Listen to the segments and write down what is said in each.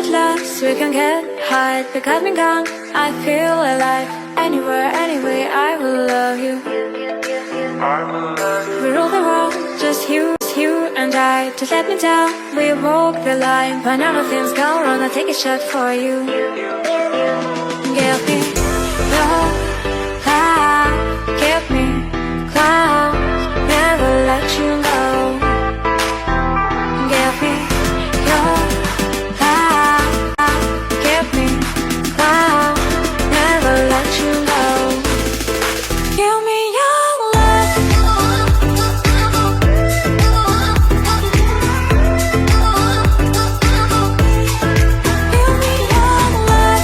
get lost, we can get high. Because me gone, I feel alive. Anywhere, anyway, I will love you. We rule the world, just you and I. Just let me down, we walk the line. When all the things go wrong, I'll take a shot for you. Give me your love, give me clouds, never let you go. Give me your love, give me clouds, never let you go. Give me your love. Give me your love.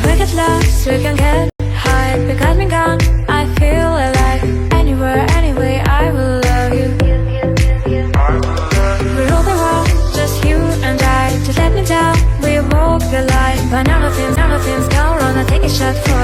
We get lost, we can get high. Because me gone, I feel alive. Anywhere, anyway, I will love you. We rule the world, just you and I. Just let me down, we walk the line. When all the things go wrong, I'll take a shot for